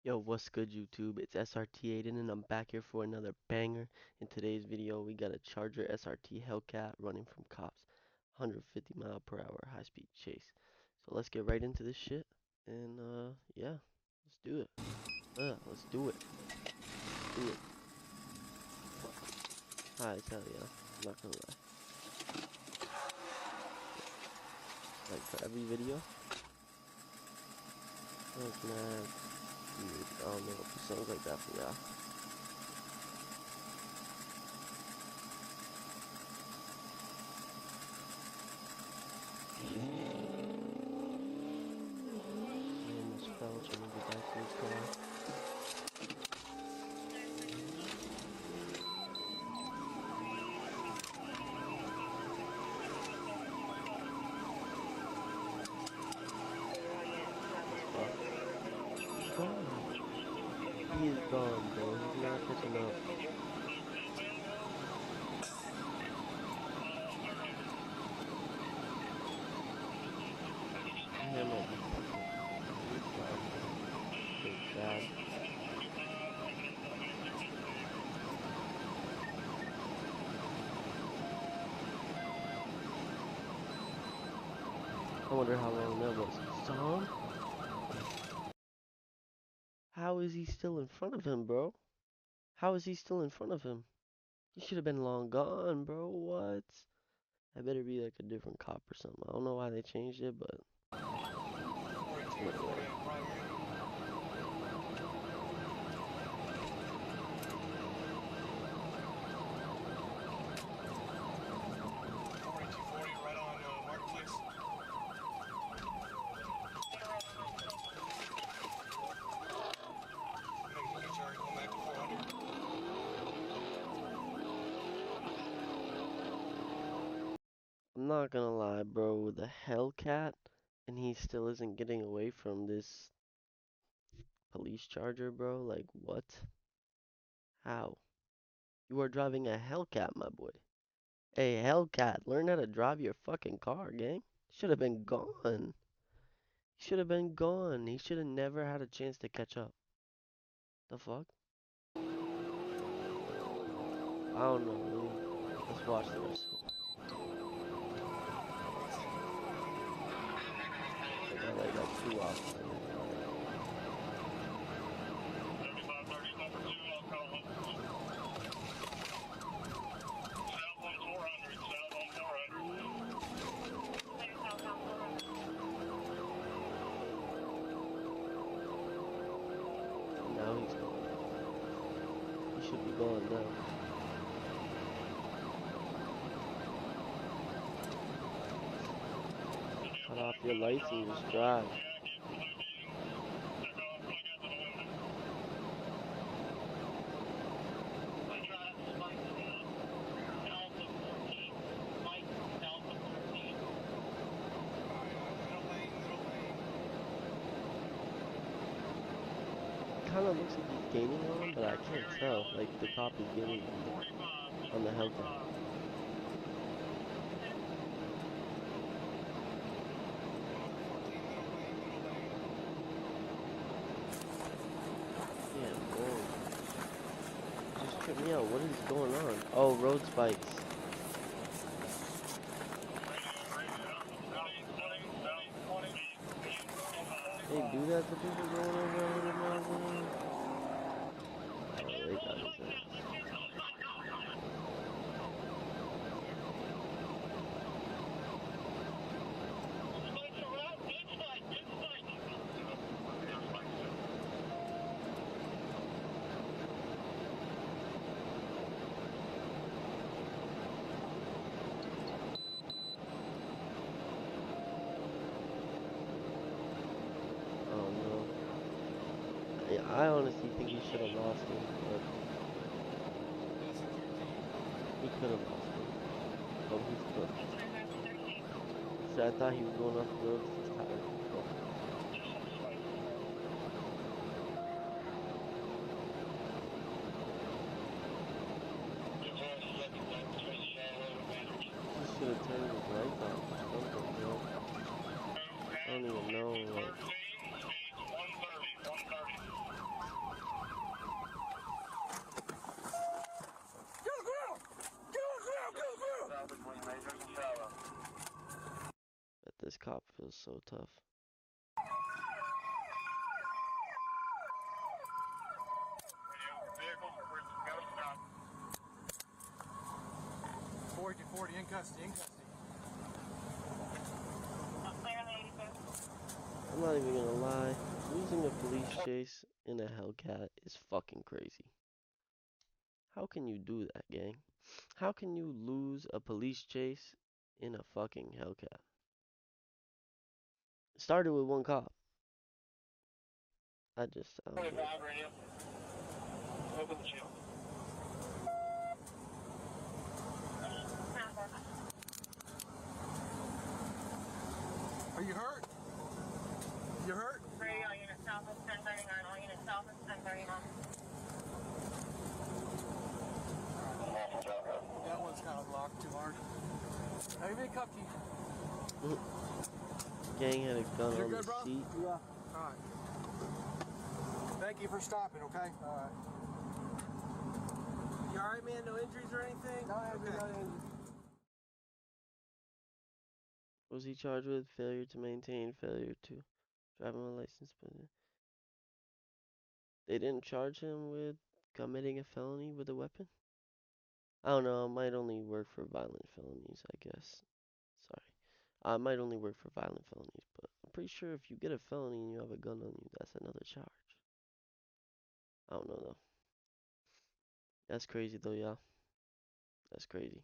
Yo, what's good, YouTube? It's SRT Aidann, and I'm back here for another banger. In today's video, we got a Charger SRT Hellcat running from cops, 150-mile-per-hour high-speed chase. So let's get right into this shit, and yeah, let's do it. Let's do it. Do it. High as hell, yeah. I'm not gonna lie. Like for every video. Oh, can I don't know, songs like that for y'all. I almost fell trying to get back to this car. He's gone. He is gone, bro. He's not catching up. Him might be fucking big bad. I wonder how long that was. Saw him? How is he still in front of him, bro? How is he still in front of him? He should have been long gone, bro. What? I better be like a different cop or something. I don't know why they changed it, but whatever. I'm not gonna lie, bro. The Hellcat, and he still isn't getting away from this police charger, bro. Like, what? How? You are driving a Hellcat, my boy. Hey, Hellcat, learn how to drive your fucking car, gang. Should have been gone. Should have been gone. He should have never had a chance to catch up. The fuck? I don't know. Let's watch the rest of it. I got like two off. Now he's gone. He should be gone now. Cut off your lights and just drive. Kind of looks like he's gaining on him, but I can't tell. Like the cop is gaining on the Hellcat. Yeah, bro. Just trip me out. What is going on? Oh, road spikes. They do that to people going over 100 miles an hour? Oh, they got his ass. Oh no. Yeah, I honestly think he should have lost him, but he could have lost him. Oh, he's cooked. So I thought he was going off the road with his tire. Oh. He should have turned his lights off or something, bro. I don't even know, like... cop feels so tough. Vehicle, where's it go? Stop. 40 in custody, in custody. I'm not even gonna lie. Losing a police chase in a Hellcat is fucking crazy. How can you do that, gang? How can you lose a police chase in a fucking Hellcat? It started with one cop. I don't get it. Radio. Open the shield. Are you hurt? You hurt? Radio unit southwest 1039, all units southwest 1039. That one's kind of locked too hard. Now you may cuff you. Gang had a gun You're on good, the bro? seat. Yeah. Alright. Thank you for stopping, okay? Alright. You alright, man? No injuries or anything? No, okay. No injuries. What was he charged with? Failure to maintain, failure to drive on a license. But they didn't charge him with committing a felony with a weapon? I don't know. It might only work for violent felonies, I guess. Sorry. It might only work for violent felonies, but I'm pretty sure if you get a felony and you have a gun on you, that's another charge. I don't know, though. That's crazy, though, y'all. That's crazy.